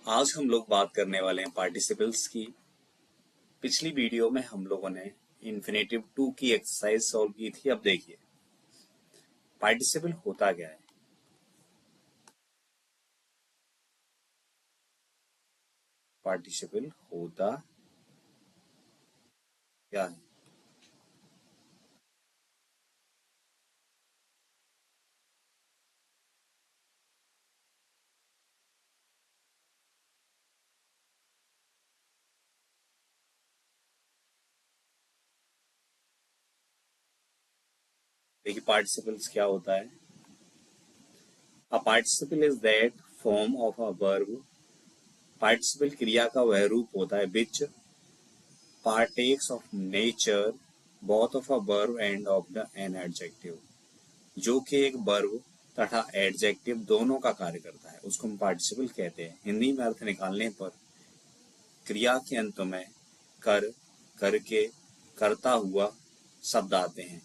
आज हम लोग बात करने वाले हैं पार्टिसिपल्स की। पिछली वीडियो में हम लोगों ने इन्फिनेटिव टू की एक्सरसाइज सॉल्व की थी। अब देखिए पार्टिसिपल होता क्या है। पार्टिसिपल होता क्या है? देखिए पार्टिसिपल्स क्या होता है। A participle is that form of a verb. Participle क्रिया का वह रूप होता है विच partakes of nature both of a verb and of the an adjective, जो कि एक वर्ब तथा एडजेक्टिव दोनों का कार्य करता है, उसको हम पार्टिसिपल कहते हैं। हिंदी में अर्थ निकालने पर क्रिया के अंत में कर, करके, करता हुआ शब्द आते हैं।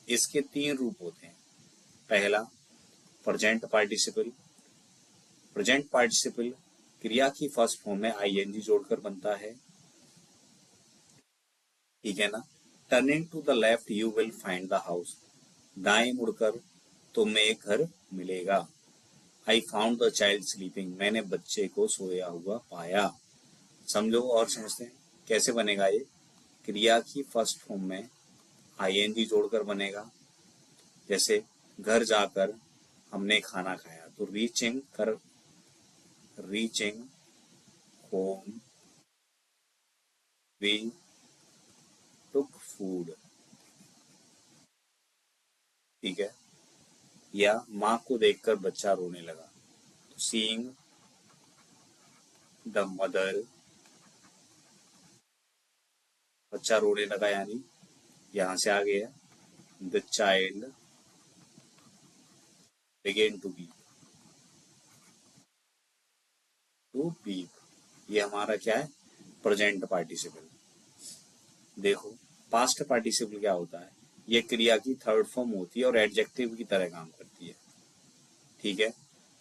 इसके तीन रूप होते हैं। पहला प्रेजेंट पार्टिसिपल। प्रेजेंट पार्टिसिपल क्रिया की फर्स्ट फॉर्म में आईएनजी जोड़कर बनता है, ठीक है ना। Turning to the left you will find the house. दाएं मुड़कर तुम्हें एक घर मिलेगा। I found the child sleeping. मैंने बच्चे को सोया हुआ पाया। समझो और समझते हैं कैसे बनेगा ये। क्रिया की फर्स्ट फॉर्म में आईएनजी जोड़कर बनेगा। जैसे घर जाकर हमने खाना खाया, तो reaching home we took food, ठीक है। या माँ को देखकर बच्चा रोने लगा, तो सीइंग द मदर, बच्चा रोने लगा, यानी यहां से आ गया the child began to weep. ये हमारा क्या है, प्रेजेंट पार्टिसिपल। देखो पास्ट पार्टिसिपल क्या होता है, ये क्रिया की थर्ड फॉर्म होती है और एडजेक्टिव की तरह काम करती है, ठीक है।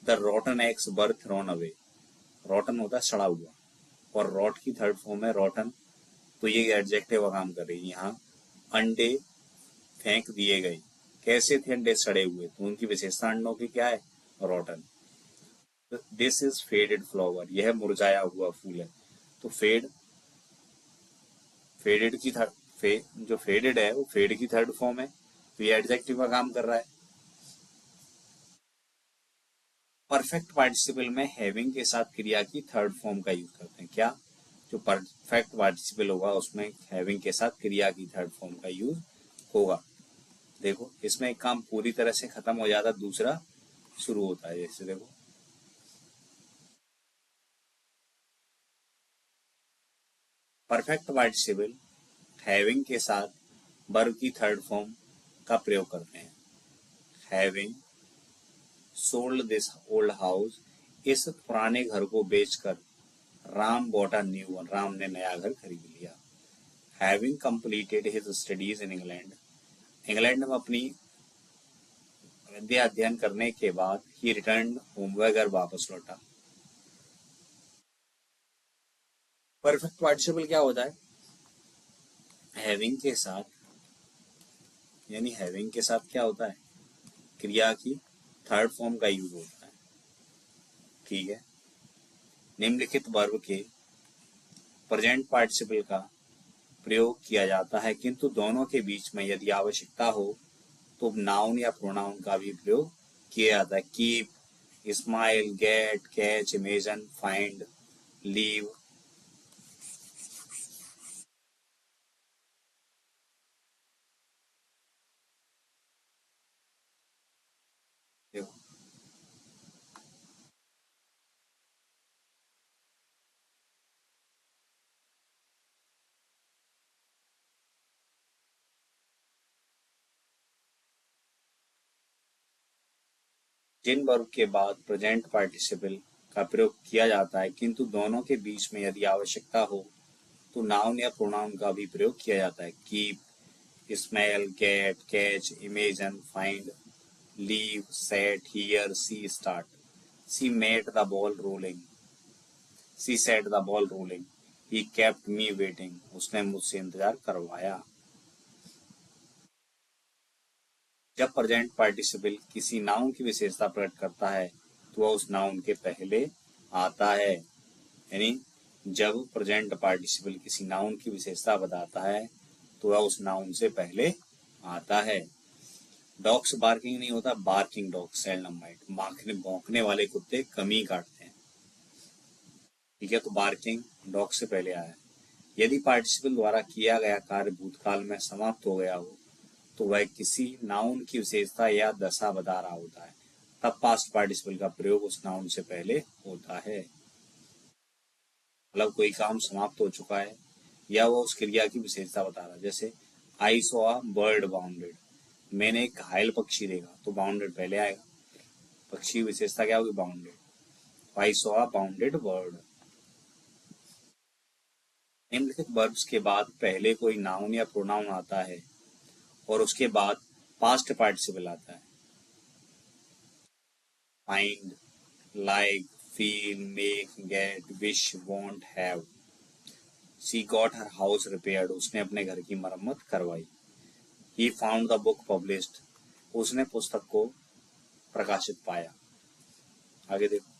The रॉटन eggs were thrown away. रॉटन होता है सड़ा हुआ, और रॉट की थर्ड फॉर्म है रॉटन, तो ये एडजेक्टिव का काम कर रही है। यहाँ अंडे फेंक दिए गए। कैसे थे अंडे, सड़े हुए, तो उनकी विशेषता अंडों की क्या है, रॉटन। This is faded flower. यह मुरझाया हुआ फूल है। तो फेडेड की थर्ड जो फेडेड है वो फेड की थर्ड फॉर्म है, तो ये एडजेक्टिव का काम कर रहा है। परफेक्ट पार्टिसिपल में हैविंग के साथ क्रिया की थर्ड फॉर्म का यूज करते हैं। क्या, जो परफेक्ट पार्टिसिपल होगा उसमें हैविंग के साथ क्रिया की थर्ड फॉर्म का यूज होगा। देखो इसमें एक काम पूरी तरह से खत्म हो जाता, दूसरा शुरू होता है। जैसे देखो परफेक्ट पार्टिसिपल हैविंग के साथ वर्ब की थर्ड फॉर्म का प्रयोग करते हैं। Having sold this old house. इस पुराने घर को बेचकर Ram bought a new one. Ram ने नया घर खरीद लिया। Having completed his studies in England. England में अपनी विद्या अध्ययन करने के बाद ही रिटर्न होम, वह घर वापस लौटा। परफेक्ट पार्टिसिपल क्या होता है, हैविंग के साथ, यानी हैविंग के साथ क्या होता है, क्रिया की थर्ड फॉर्म का यूज होता है, ठीक है। निम्नलिखित वर्ब के प्रेजेंट पार्टिसिपल का प्रयोग किया जाता है, किंतु दोनों के बीच में यदि आवश्यकता हो तो नाउन या प्रोनाउन का भी प्रयोग किया जाता है। Keep, smile, get, catch, imagine, find, leave. देखो जिन वर्ब के बाद प्रेजेंट पार्टिसिपल का प्रयोग किया जाता है किंतु दोनों के बीच में यदि आवश्यकता हो तो नाउन या प्रोनाउन का भी प्रयोग किया जाता है। Keep, smell, get, catch, imagine, find, leave, set, hear, see, start. She set the ball rolling. She set the ball rolling, he kept me waiting, उसने मुझसे इंतजार करवाया। जब प्रेजेंट पार्टिसिपल किसी नाउन की विशेषता प्रकट करता है तो वह उस नाउन के पहले आता है। यानी जब प्रेजेंट पार्टिसिपल किसी नाउन की विशेषता बताता है तो वह उस नाउन से पहले आता है। डॉग्स बार्किंग नहीं होता, बार्किंग डॉग सेल्डम बाइट, भौंकने वाले कुत्ते कम ही काटते हैं। ठीक है, तो बार्किंग डॉग से पहले आया है। यदि पार्टिसिपल द्वारा किया गया कार्य भूतकाल में समाप्त हो गया हो तो वह किसी नाउन की विशेषता या दशा बता रहा होता है, तब पास्ट पार्टिसिपल का प्रयोग उस नाउन से पहले होता है। मतलब कोई काम समाप्त हो चुका है या वो उस क्रिया की विशेषता बता रहा है। जैसे I saw a bird bounded, मैंने एक घायल पक्षी देखा, तो बाउंडेड पहले आएगा। पक्षी की विशेषता क्या होगी? Bounded. I saw a bounded bird. निम्नलिखित वर्ब्स के बाद पहले कोई नाउन या प्रोनाउन आता है और उसके बाद पास्ट पार्टिसिपल आता है। Mind, like, feel, make, get, wish, want, have. She got her house repaired, उसने अपने घर की मरम्मत करवाई। He found the book published, उसने पुस्तक को प्रकाशित पाया। आगे देखो।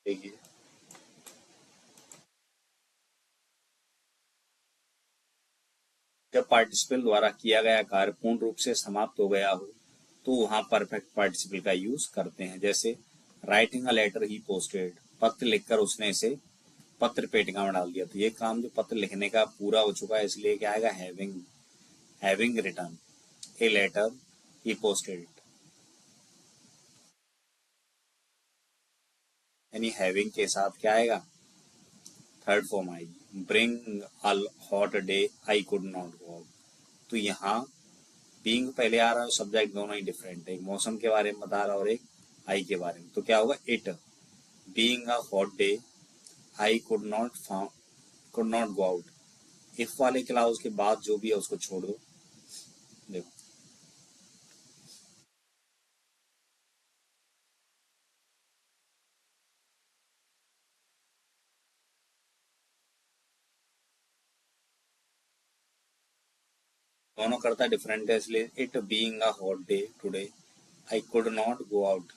देखिए, जब पार्टिसिपल द्वारा किया गया कार्य पूर्ण रूप से समाप्त हो गया हो तो वहां परफेक्ट पार्टिसिपल का यूज करते हैं। जैसे writing a letter he posted, पत्र लिखकर उसने इसे पत्र पेटिका में डाल दिया। तो ये काम जो पत्र लिखने का पूरा हो चुका है, इसलिए क्या आएगा? Having written a letter he posted it. यानी हैविंग के साथ क्या आएगा? थर्ड फॉर्म आएगी। Being a hot day I could not go out, तो यहाँ बीइंग पहले आ रहा है, सब्जेक्ट दोनों ही डिफरेंट है, एक मौसम के बारे में बता रहा है और एक आई के बारे में। तो क्या होगा? It being a hot day I could not go out. If वाले क्लाउज के बाद जो भी है उसको छोड़ दो। देखो, दोनों करता डिफरेंट है, इसलिए it being a hot day today I could not go out.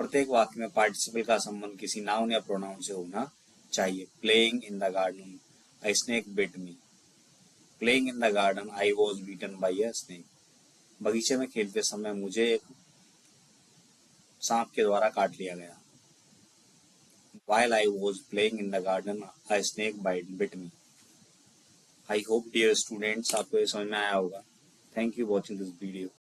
प्रत्येक वाक्य में पार्टिसिपल का संबंध किसी नाउन या प्रोनाउन से होना चाहिए। Playing in the garden a snake bit me, playing in the garden I was beaten by a snake, बगीचे में खेलते समय मुझे एक सांप के द्वारा काट लिया गया। While I was playing in the garden a snake bit me। I hope dear students आपको ये समझ में आया होगा। Thank you watching this video।